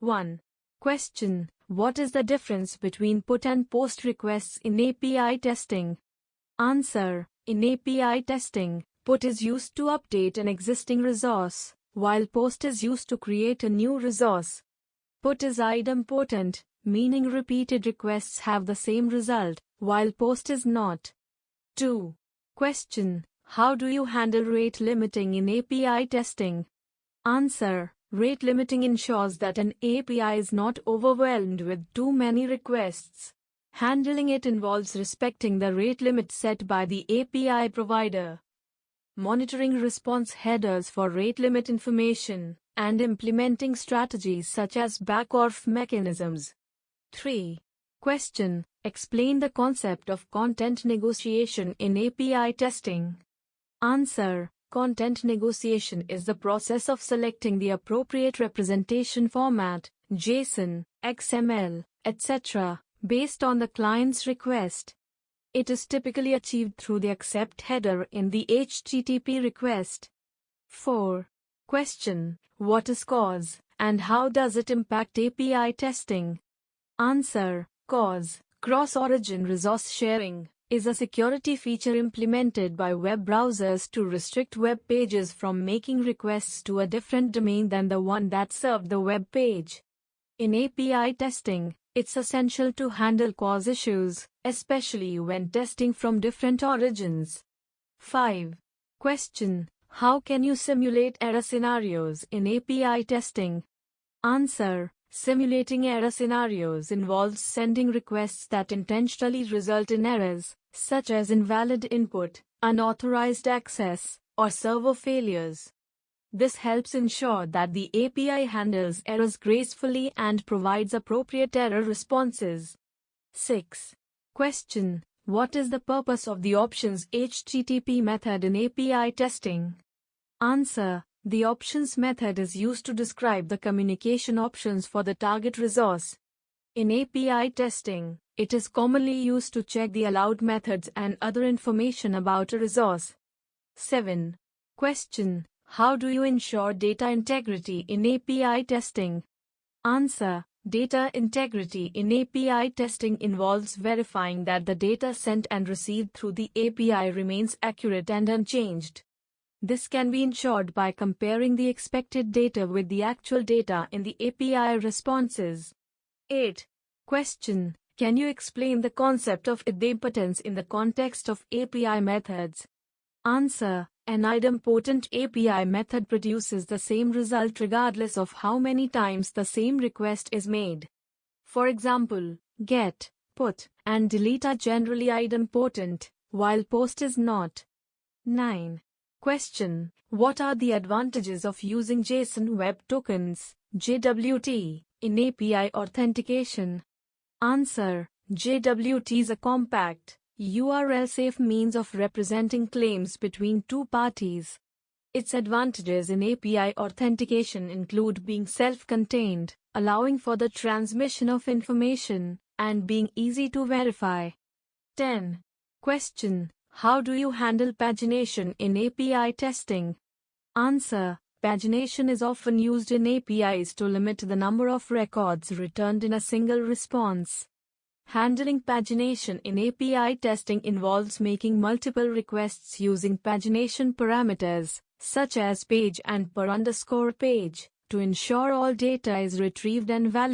1. Question: what is the difference between put and post requests in API testing? Answer: in API testing, put is used to update an existing resource, while post is used to create a new resource. Put is idempotent, meaning repeated requests have the same result, while post is not. 2. Question: how do you handle rate limiting in API testing? Answer: rate limiting ensures that an API is not overwhelmed with too many requests. Handling it involves respecting the rate limit set by the API provider, monitoring response headers for rate limit information, and implementing strategies such as back-off mechanisms. 3. Question: explain the concept of content negotiation in API testing. Answer: content negotiation is the process of selecting the appropriate representation format, JSON, XML, etc., based on the client's request. It is typically achieved through the accept header in the HTTP request. 4. Question: what is CORS, and how does it impact API testing? Answer: CORS, cross-origin resource sharing, is a security feature implemented by web browsers to restrict web pages from making requests to a different domain than the one that served the web page. In API testing, it's essential to handle CORS issues, especially when testing from different origins. 5. Question: how can you simulate error scenarios in API testing? Answer: simulating error scenarios involves sending requests that intentionally result in errors, such as invalid input, unauthorized access, or server failures. This helps ensure that the API handles errors gracefully and provides appropriate error responses. 6. Question: what is the purpose of the options HTTP method in API testing? Answer: the options method is used to describe the communication options for the target resource. In API testing, it is commonly used to check the allowed methods and other information about a resource. 7. Question: how do you ensure data integrity in API testing? Answer: data integrity in API testing involves verifying that the data sent and received through the API remains accurate and unchanged. This can be ensured by comparing the expected data with the actual data in the API responses. 8. Question: can you explain the concept of idempotence in the context of API methods? Answer: an idempotent API method produces the same result regardless of how many times the same request is made. For example, get, put, and delete are generally idempotent, while post is not. 9. Question: what are the advantages of using JSON Web Tokens, JWT, in API authentication? Answer: JWT is a compact, URL-safe means of representing claims between two parties. Its advantages in API authentication include being self-contained, allowing for the transmission of information, and being easy to verify. 10. Question: how do you handle pagination in API testing? Answer: pagination is often used in APIs to limit the number of records returned in a single response. Handling pagination in API testing involves making multiple requests using pagination parameters, such as page and per_page, to ensure all data is retrieved and validated.